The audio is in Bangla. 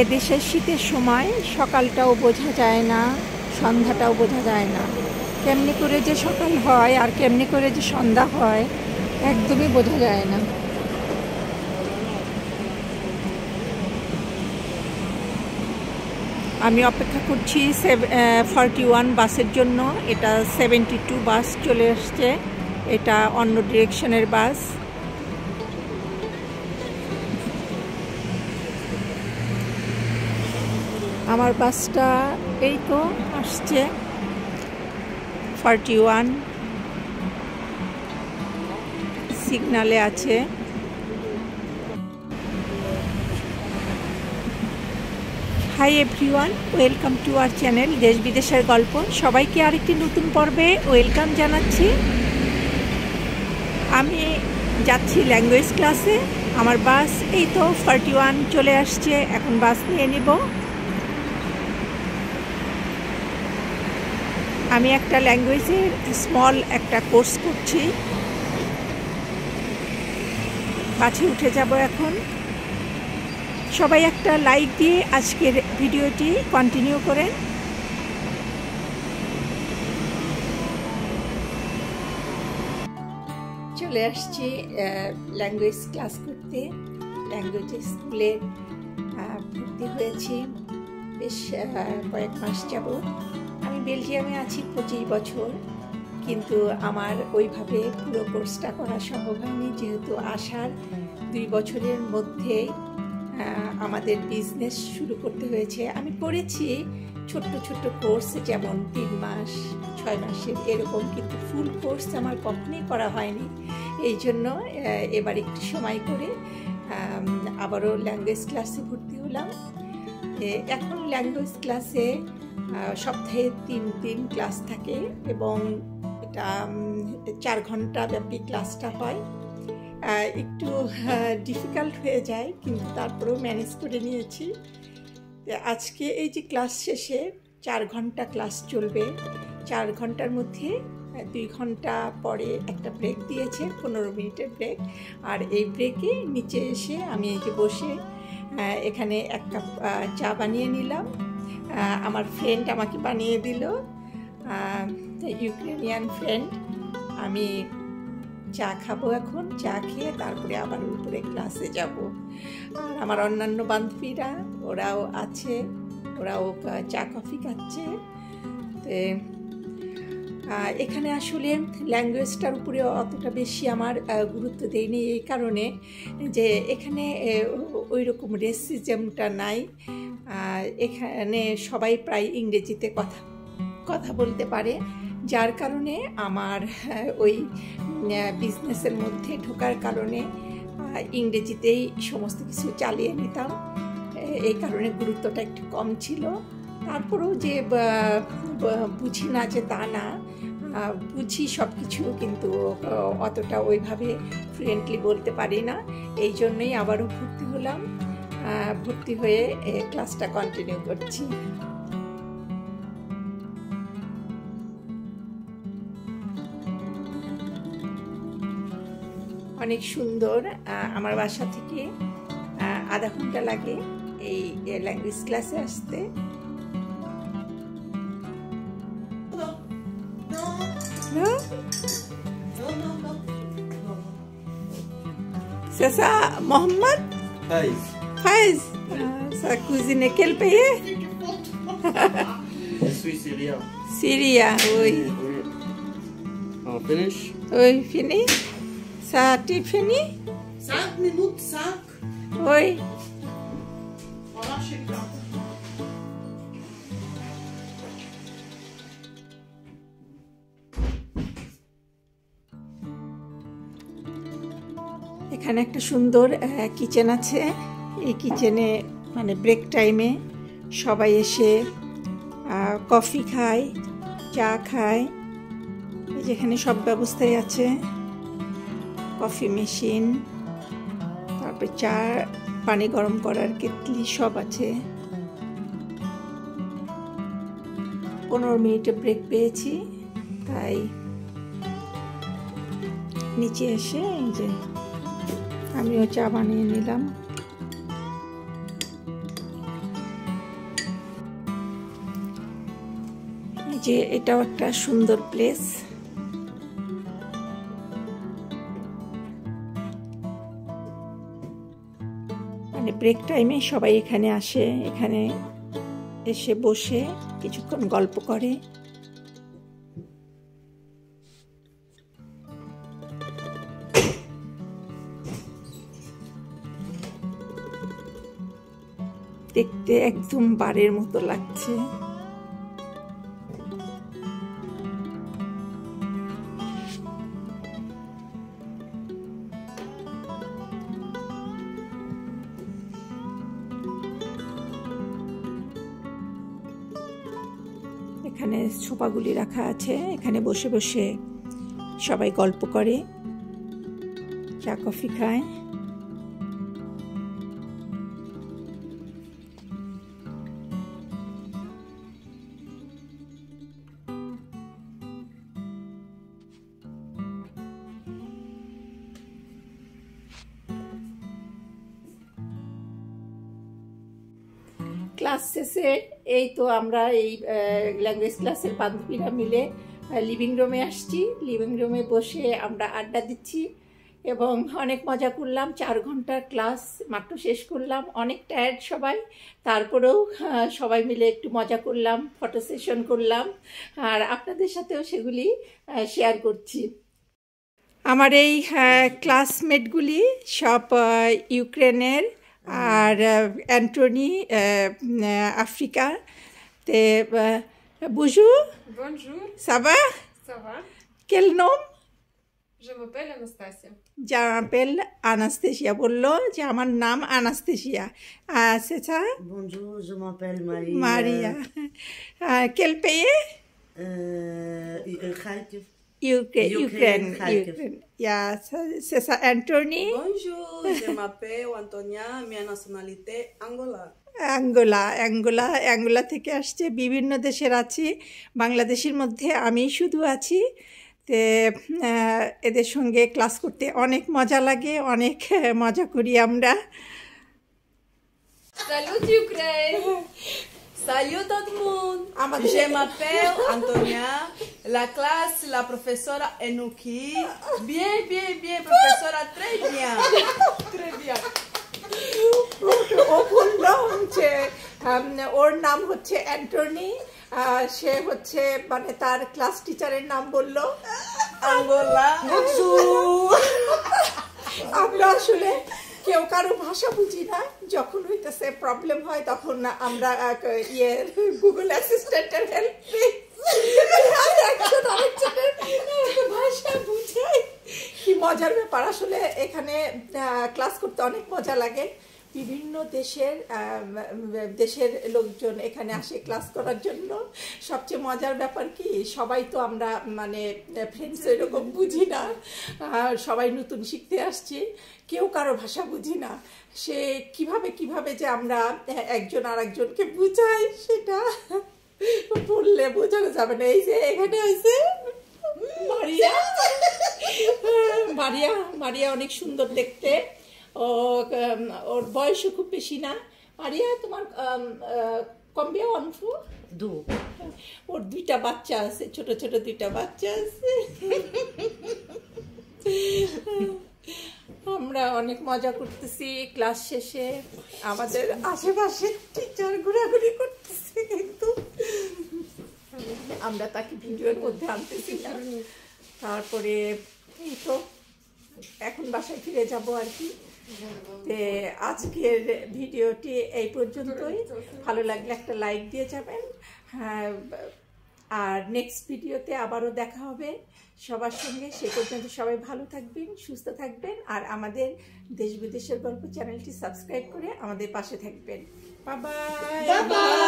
এদেশের শীতের সময় সকালটাও বোঝা যায় না, সন্ধ্যাটাও বোঝা যায় না। কেমনি করে যে সকাল হয় আর কেমনি করে যে সন্ধ্যা হয় একদমই বোঝা যায় না। আমি অপেক্ষা করছি 41 বাসের জন্য। এটা 72 বাস চলে আসছে। এটা অন্য ডিরেকশনের বাস। আমার বাসটা এই তো আসছে 41 সিগনালে আছে। Hi everyone, welcome to our channel দেশ বিদেশের গল্প। সবাইকে আরেকটি নতুন পর্বে ওয়েলকাম জানাচ্ছি। আমি যাচ্ছি ল্যাঙ্গুয়েজ ক্লাসে। আমার বাস এই তো 41 চলে আসছে। এখন বাস নিয়ে নিব। আমি একটা ল্যাঙ্গুয়েজের স্মল একটা কোর্স করছি। বাসে উঠে যাব এখন। সবাই একটা লাইক দিয়ে আজকের ভিডিওটি কন্টিনিউ করেন। চলে আসছি ল্যাঙ্গুয়েজ ক্লাস করতে। ল্যাঙ্গুয়েজ স্কুলে ভর্তি হয়েছি বেশ কয়েক মাস যাবত। আমি বেলজিয়ামে আছি 25 বছর, কিন্তু আমার ওইভাবে পুরো কোর্সটা করা সম্ভব হয়নি, যেহেতু আসার 2 বছরের মধ্যে আমাদের বিজনেস শুরু করতে হয়েছে। আমি করেছি ছোট্ট ছোট্ট কোর্স, যেমন 3 মাস 6 মাসের এরকম, কিন্তু ফুল কোর্স আমার কখনোই করা হয়নি। এই জন্য এবার একটু সময় করে আবারও ল্যাঙ্গুয়েজ ক্লাসে ভর্তি হলাম। এখন ল্যাঙ্গুয়েজ ক্লাসে সপ্তাহে 3 দিন ক্লাস থাকে এবং এটা 4 ঘন্টা ব্যাপী ক্লাসটা হয়। একটু ডিফিকাল্ট হয়ে যায়, কিন্তু তারপরেও ম্যানেজ করে নিয়েছি। আজকে এই যে ক্লাস শেষে 4 ঘন্টা ক্লাস চলবে। 4 ঘন্টার মধ্যে 2 ঘন্টা পরে একটা ব্রেক দিয়েছে, 15 মিনিটের ব্রেক। আর এই ব্রেকে নিচে এসে আমি এই যে বসে এখানে 1 কাপ চা বানিয়ে নিলাম। আমার ফ্রেন্ড আমাকে বানিয়ে দিল, ইউক্রেনিয়ান ফ্রেন্ড। আমি চা খাবো এখন। চা খেয়ে তারপরে আবার উপরে ক্লাসে যাব। আর আমার অন্যান্য বান্ধবীরা ওরাও আছে, ওরাও চা কফি খাচ্ছে। তো এখানে আসলে ল্যাঙ্গুয়েজটার উপরে অতটা বেশি আমার গুরুত্ব দেয়নি, এই কারণে যে এখানে ওই রকম রেসিজমটা নাই। এখানে সবাই প্রায় ইংরেজিতে কথা বলতে পারে, যার কারণে আমার ওই বিজনেসের মধ্যে ঢোকার কারণে ইংরেজিতেই সমস্ত কিছু চালিয়ে নিতাম। এই কারণে গুরুত্বটা একটু কম ছিল। তারপরেও যে বুঝি না যে তা না, বুঝি সব কিছু, কিন্তু অতটা ওইভাবে ফ্লুয়েন্টলি বলতে পারি না। এই জন্যই আবারও ভর্তি হলাম। ভর্তি হয়ে ক্লাসটা কন্টিনিউ করছি। অনেক সুন্দর। আমার বাসা থেকে আধা ঘন্টা লাগে এই ল্যাঙ্গুয়েজ ক্লাসে আসতে। C'est ça, Mohamed? Faiz. Faiz. Sa cousine, quel pays? Je suis syrien. Syria, oui. On finish? Oui, fini? Ça, tu fini? 5 minutes, 5. Oui. Voilà, je sais pas. এখানে একটা সুন্দর কিচেন আছে। এই কিচেনে মানে ব্রেক টাইমে সবাই এসে কফি খায়, চা খায়। যেখানে সব ব্যবস্থাই আছে, কফি মেশিন, তারপর চা, পানি গরম করার কেটলি সব আছে। 15 মিনিটে ব্রেক পেয়েছি, তাই নিচে এসে এই যে আমিও চা বানিয়ে নিলাম। এই যে এটাও একটা সুন্দর প্লেস। মানে ব্রেক টাইমে সবাই এখানে আসে, এখানে এসে বসে কিছুক্ষণ গল্প করে। দেখতে একদম বাড়ির মতো লাগছে। এখানে সোফাগুলি রাখা আছে, এখানে বসে বসে সবাই গল্প করে, চা কফি খায়। ক্লাস শেষে এই তো আমরা এই ল্যাঙ্গুয়েজ ক্লাসের বান্ধবীরা মিলে লিভিং রুমে আসছি। লিভিং রুমে বসে আমরা আড্ডা দিচ্ছি এবং অনেক মজা করলাম। 4 ঘন্টার ক্লাস মাত্র শেষ করলাম, অনেক টায়ার্ড সবাই, তারপরেও সবাই মিলে একটু মজা করলাম, ফটো সেশন করলাম, আর আপনাদের সাথেও সেগুলি শেয়ার করছি। আমার এই ক্লাসমেটগুলি সব ইউক্রেনের, আর অ্যান্টনি আফ্রিকা। তে bonjour. Bonjour. Ça va? Ça va? Quel nom? Je m'appelle Anastasia. Je m'appelle Anastasia. বললো যে আমার নাম আনাস্তেশিয়া। C'est ça? Bonjour, je m'appelle Maria. Maria. Quel pays? Kharkiv. Ukraine. Yeah, c'est ça. Anthony? Bonjour, je m'appelle Antonia, ma nationalité Angola. Angola থেকে আসছে। বিভিন্ন দেশের আছি, বাংলাদেশের মধ্যে আমি শুধু আছি। তে এদের সঙ্গে ক্লাস করতে অনেক মজা লাগে, অনেক মজা করি আমরা। Salut Ukraine. Salut tout le monde. Amade. Je m'appelle Antonia. La classe, la professeure Enouki. Bien, professeure, très bien. Très bien. ও বললো যে ওর নাম হচ্ছে অ্যান্টনি, সে হচ্ছে মানে তার ক্লাস টিচারের নাম বললো Angola. Bonjour. আমরা আসলে কেউ কারো ভাষা বুঝি না, যখন হইতেছে প্রবলেম হয় তখন আমরা গুগল অ্যাসিস্ট্যান্টের হেল্প নিই, একজন আরেকজনের ভাষা বুঝাই। কি মজার ব্যাপার আসলে, এখানে ক্লাস করতে অনেক মজা লাগে। বিভিন্ন দেশের লোকজন এখানে আসে ক্লাস করার জন্য। সবচেয়ে মজার ব্যাপার কি, সবাই তো আমরা মানে ফ্রেন্ডস এরকম বুঝি না, সবাই নতুন শিখতে আসছি, কেউ কারো ভাষা বুঝি না। সে কিভাবে যে আমরা একজন আর একজনকে বুঝাই সেটা বললে বোঝানো যাবে না। এই যে এখানে হয়েছে মারিয়া অনেক সুন্দর দেখতে, ওর বয়সও খুব বেশি না। মারিয়া, তোমার কম্বিয়া অনফু? ওর 2টা বাচ্চা আছে, ছোট 2টা বাচ্চা আছে। আমরা অনেক মজা করতেছি ক্লাস শেষে। আমাদের আশেপাশে টিচার ঘোরাঘুরি করতেছে, কিন্তু আমরা তাকে ভিডিওর মধ্যে আনতেছি না। তারপরে এই তো এখন বাসায় ফিরে যাব আর কি। আজকের ভিডিওটি এই পর্যন্তই। ভালো লাগলে একটা লাইক দিয়ে যাবেন। হ্যাঁ, আর নেক্সট ভিডিওতে আবারও দেখা হবে সবার সঙ্গে। সে পর্যন্ত সবাই ভালো থাকবেন, সুস্থ থাকবেন, আর আমাদের দেশ বিদেশের গল্প চ্যানেলটি সাবস্ক্রাইব করে আমাদের পাশে থাকবেন। Bye bye.